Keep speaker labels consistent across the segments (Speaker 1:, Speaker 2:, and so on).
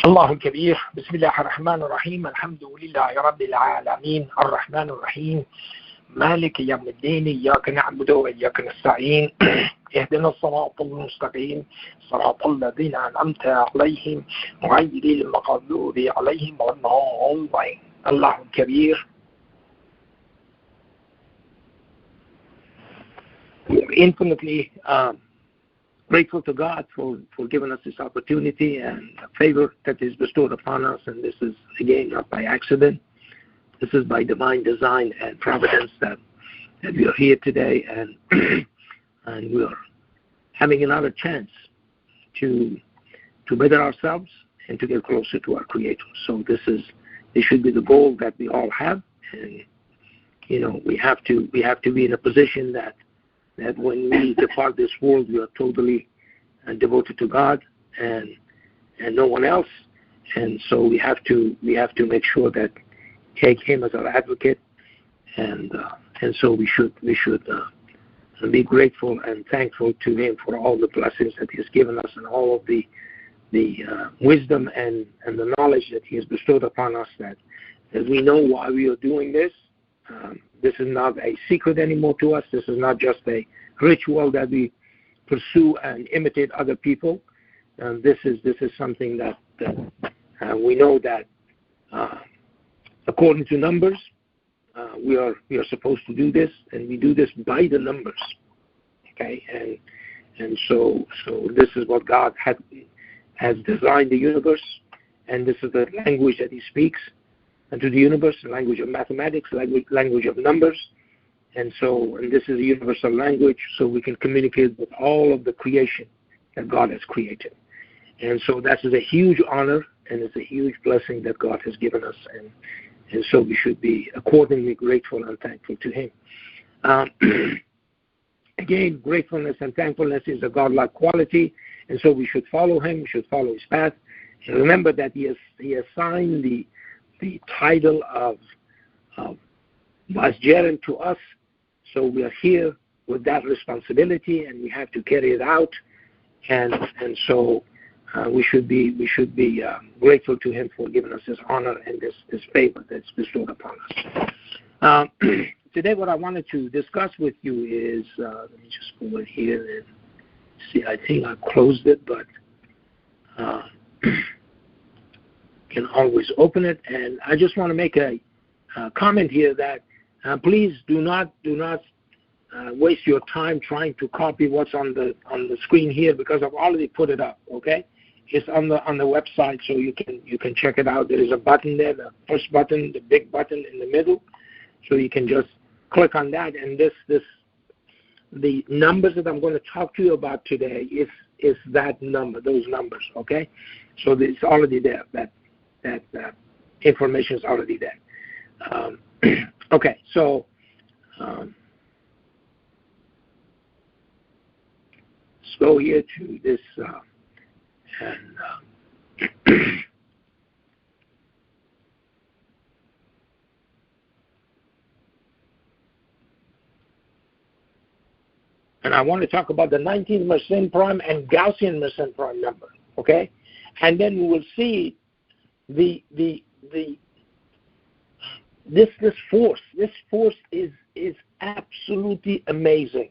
Speaker 1: الله الكبير. بسم الله الرحمن الرحيم. الحمد لله رب العالمين الرحمن الرحيم مالك يوم الدين. إياك نعبد وإياك نستعين. اهدنا الصراط المستقيم صراط الذين أنعمت عليهم غير المغضوب عليهم ولا الضالين. الله الكبير. We are infinitely grateful to God for giving us this opportunity and a favor that is bestowed upon us. And this is, again, not by accident. This is by divine design and providence that we are here today, and and we are having another chance to better ourselves and to get closer to our Creator. So this should be the goal that we all have. And we have to be in a position that when we depart this world, we are totally devoted to God and no one else. And so we have to make sure that take Him as our advocate, and so we should be grateful and thankful to Him for all the blessings that He has given us and all of the wisdom and the knowledge that He has bestowed upon us. That we know why we are doing this. This is not a secret anymore to us. This is not just a ritual that we pursue and imitate other people. This is something that we know that according to numbers, we are supposed to do this, and we do this by the numbers. Okay, and so this is what God has designed the universe, and this is the language that He speaks and to the universe, the language of mathematics, language of numbers. And this is a universal language, so we can communicate with all of the creation that God has created. And so that is a huge honor, and it's a huge blessing that God has given us. And so we should be accordingly grateful and thankful to Him. Again, gratefulness and thankfulness is a godlike quality, and so we should follow Him, we should follow His path. And remember that He assigned the title of Vicegerent to us, so we are here with that responsibility, and we have to carry it out. And so we should be grateful to Him for giving us this honor and this favor that's bestowed upon us. Today, what I wanted to discuss with you is, let me just pull it here and see. I think I closed it, but can always open it. And I just want to make a comment here that please do not waste your time trying to copy what's on the screen here, because I've already put it up. Okay, it's on the website, so you can check it out. There is a button there, the first button, the big button in the middle, so you can just click on that. And the numbers that I'm going to talk to you about today is that number, those numbers. Okay, so it's already there. That information is already there. Okay, so let's go here to this, and I want to talk about the 19th Mersenne prime and Gaussian Mersenne prime number. Okay, and then we will see this force. This force is absolutely amazing.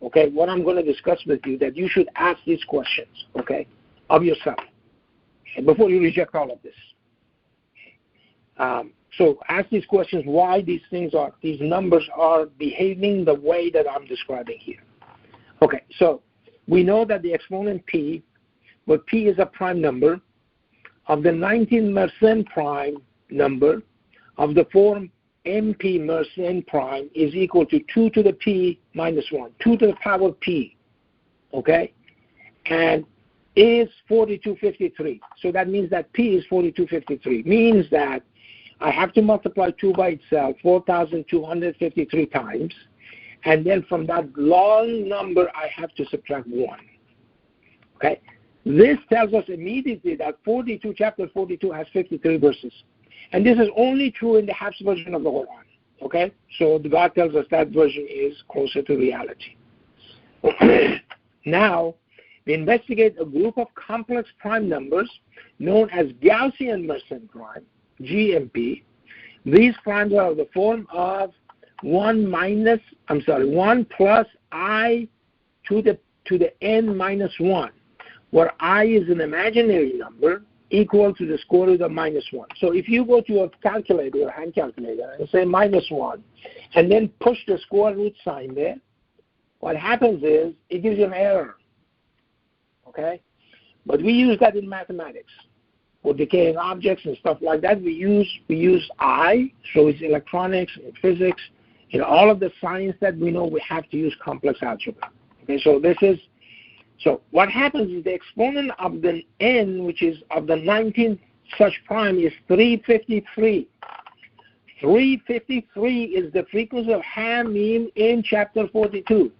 Speaker 1: Okay, what I'm going to discuss with you, that you should ask these questions, okay, of yourself, before you reject all of this. So ask these questions: why these numbers are behaving the way that I'm describing here. Okay, so we know that the exponent p, but p is a prime number of the 19th Mersenne prime number of the form MP Mersenne prime is equal to 2 to the p minus 1, 2 to the power p, okay, and is 4253. So that means that p is 4253. Means that I have to multiply 2 by itself 4,253 times, and then from that long number I have to subtract 1. Okay, this tells us immediately that chapter 42 has 53 verses. And this is only true in the Hafs version of the Quran. Okay? So God tells us that version is closer to reality. Now, we investigate a group of complex prime numbers known as Gaussian Mersenne prime, GMP. These primes are of the form of 1 plus I to the n minus 1, where I is an imaginary number equal to the square root of minus 1. So if you go to your calculator, your hand calculator, and say minus 1, and then push the square root sign there, what happens is it gives you an error. Okay? But we use that in mathematics. For decaying objects and stuff like that, we use I, so it's electronics and physics. In all of the science that we know, we have to use complex algebra. Okay, so what happens is the exponent of the n, which is of the 19th such prime, is 353. 353 is the frequency of Hamim in chapter 42.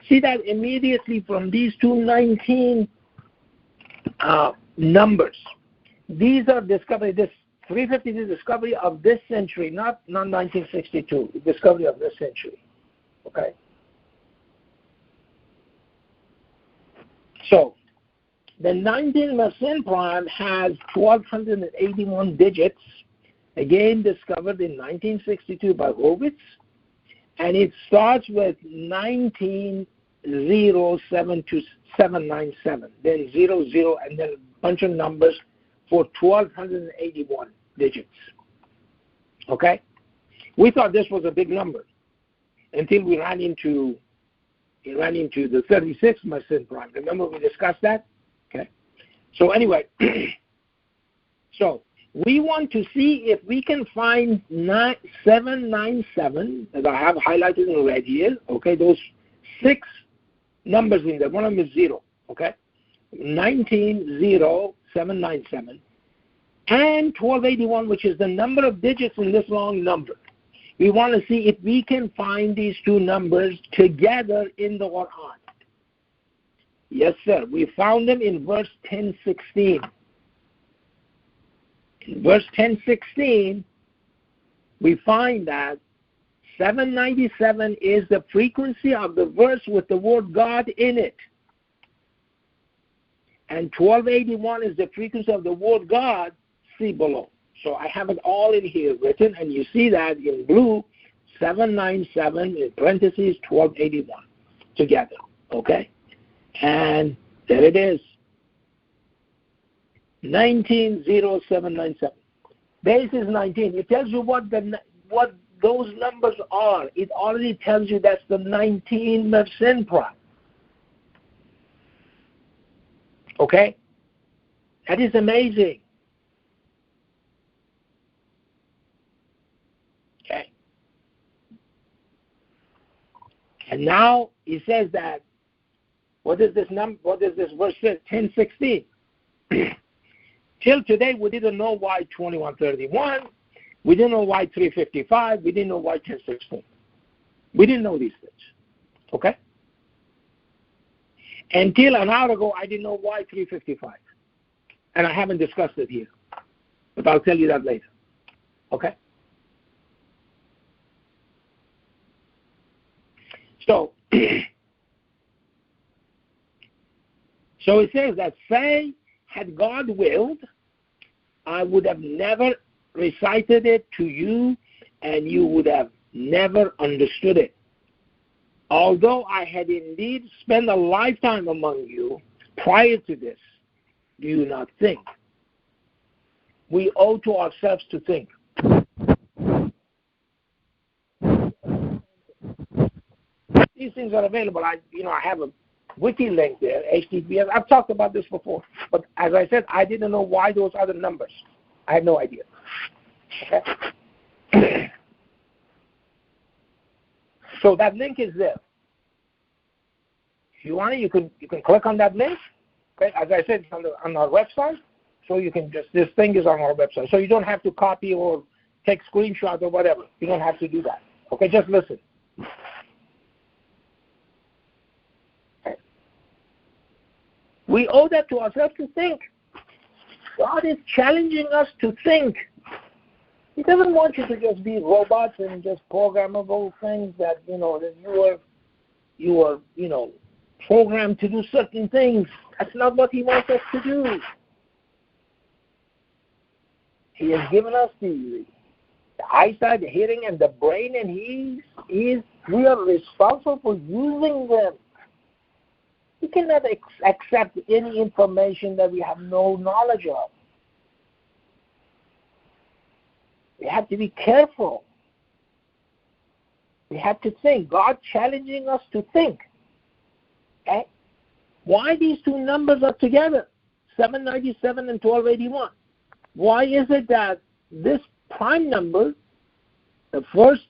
Speaker 1: See that immediately from these two 19 numbers. These are discovery. This 350 is the discovery of this century, not 1962. Discovery of this century. Okay. So the 19 Mersenne prime has 1,281 digits. Again, discovered in 1962 by Horwitz, and it starts with 19072797, then 00, and then a bunch of numbers for 1,281 digits. Okay? We thought this was a big number until we ran into the 36 Mersenne prime. Remember we discussed that? Okay. So anyway, so we want to see if we can find 797 that I have highlighted in red here. Okay, those 6 numbers in there. One of them is 0. Okay, 190797 and 1281, which is the number of digits in this long number. We want to see if we can find these two numbers together in the Quran. Yes, sir. We found them in verse 1016. In verse 1016, we find that 797 is the frequency of the verse with the word God in it. And 1281 is the frequency of the word God, see below. So I have it all in here written, and you see that in blue, 797 in parentheses 1281 together. Okay? And there it is. 190797. Base is 19. It tells you what those numbers are. It already tells you that's the 19 Mersenne prime. Okay? That is amazing. Okay. And now he says that what is this verse 10:16? Till today, we didn't know why 2131. We didn't know why 355. We didn't know why 10:16. We didn't know these things. Okay? Until an hour ago, I didn't know why 355. And I haven't discussed it here. But I'll tell you that later. Okay? So it says that, say, had God willed, I would have never recited it to you, and you would have never understood it. Although I had indeed spent a lifetime among you prior to this, do you not think? We owe to ourselves to think. These things are available. I have a wiki link there, HTTPS. I've talked about this before, but as I said, I didn't know why those other numbers. I had no idea. Okay. So that link is there. If you want it, you can click on that link. Okay, as I said, it's on our website. So you can this thing is on our website. So you don't have to copy or take screenshots or whatever. You don't have to do that. Okay, just listen. Okay. We owe that to ourselves to think. God is challenging us to think. He doesn't want you to just be robots and just programmable things that, that you are you are, programmed to do certain things. That's not what He wants us to do. He has given us the eyesight, the hearing, and the brain, and we are responsible for using them. We cannot accept any information that we have no knowledge of. We have to be careful. We have to think. God challenging us to think. Okay? Why these two numbers are together, 797 and 1281? Why is it that this prime number, the first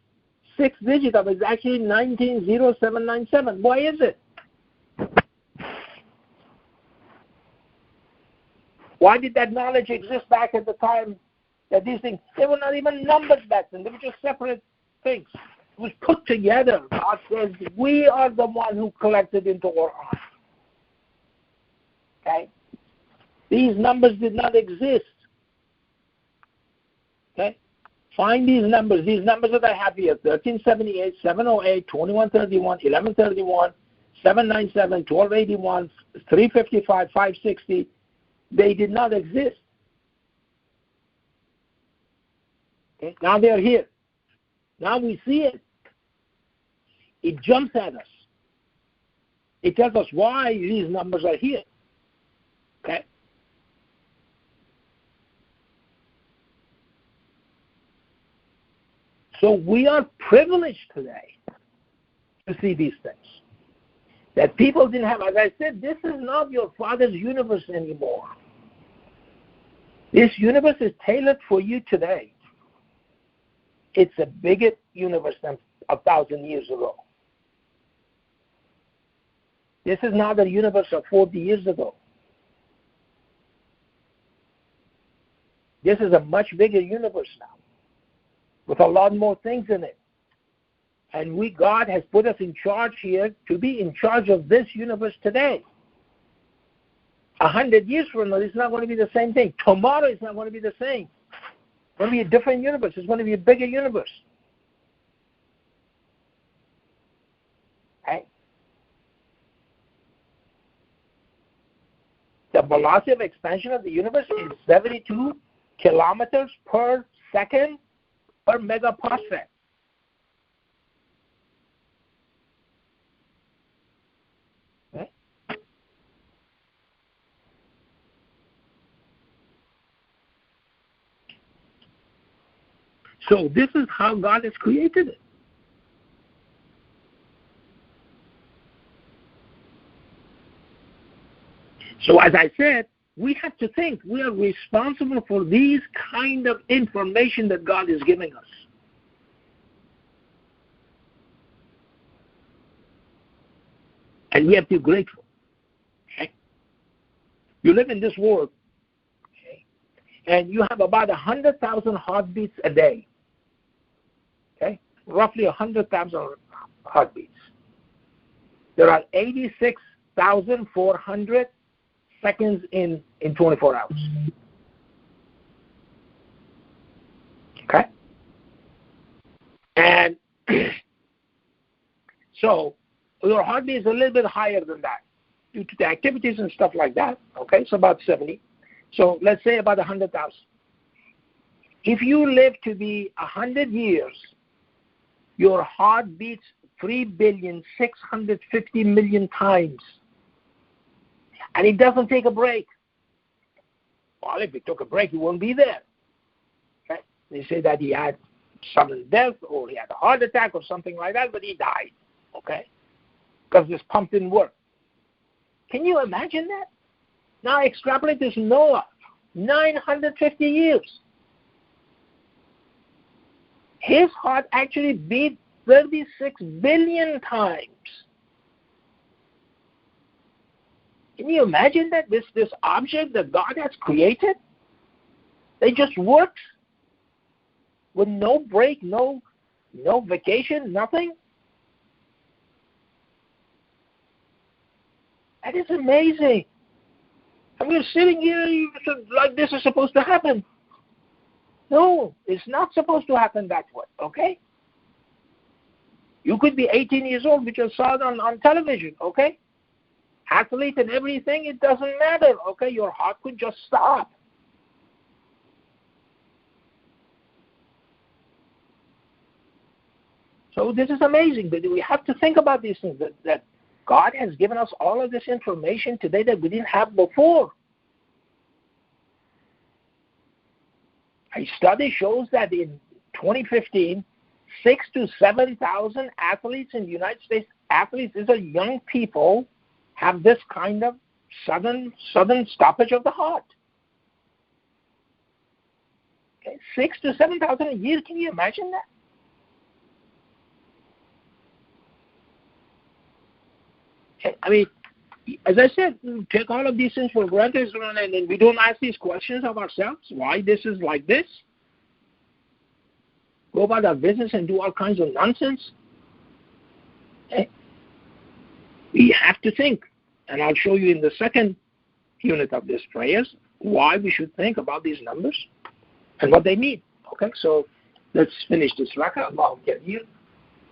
Speaker 1: 6 digits of it, is actually 190797? Why is it? Why did that knowledge exist back at the time that these things, they were not even numbers back then, they were just separate things. It was put together. God says, we are the one who collected into our heart. Okay? These numbers did not exist. Okay? Find these numbers. These numbers that I have here, 1378, 708, 2131, 1131, 797, 1281, 355, 560, they did not exist. Okay? Now they're here. Now we see it. It jumps at us. It tells us why these numbers are here. Okay? So we are privileged today to see these things that people didn't have. As I said, this is not your father's universe anymore. This universe is tailored for you today. It's a bigger universe than 1,000 years ago. This is not the universe of 40 years ago. This is a much bigger universe now, with a lot more things in it. And God has put us in charge here to be in charge of this universe today. 100 years from now, it's not going to be the same thing. Tomorrow, it's not going to be the same. It's going to be a different universe. It's going to be a bigger universe. Okay? The velocity of expansion of the universe is 72 kilometers per second per megaparsec. Okay? So this is how God has created it. So as I said, we have to think. We are responsible for these kind of information that God is giving us. And we have to be grateful. Okay? You live in this world, okay, and you have about 100,000 heartbeats a day. Okay? Roughly 100,000 heartbeats. There are 86,400 seconds in 24 hours. Okay? And so your heartbeat is a little bit higher than that due to the activities and stuff like that. Okay? It's about 70. So let's say about 100,000. If you live to be 100 years, your heart beats 3,650,000,000 times. And it doesn't take a break. Well, if it took a break, he wouldn't be there. Okay? They say that he had sudden death or he had a heart attack or something like that, but he died. Okay? Because this pump didn't work. Can you imagine that? Now extrapolate this Noah, 950 years. His heart actually beat 36 billion times. Can you imagine that? This object that God has created, it just works with no break, no vacation, nothing. That is amazing. And we're sitting here like this is supposed to happen. No, it's not supposed to happen that way, okay? You could be 18 years old, we just saw it on television, okay? Athlete and everything, it doesn't matter, okay? Your heart could just stop. So this is amazing, but we have to think about these things, that God has given us all of this information today that we didn't have before. A study shows that in 2015, 6,000 to 7,000 athletes in the United States, athletes, these are young people, have this kind of sudden stoppage of the heart. Okay, 6,000 to 7,000 a year, can you imagine that? I mean, as I said, we take all of these things for granted, and then we don't ask these questions of ourselves, why this is like this. Go about our business and do all kinds of nonsense. Okay. We have to think, and I'll show you in the second unit of this prayers why we should think about these numbers and what they mean. Okay, so let's finish this rakah. Allahu Kabir.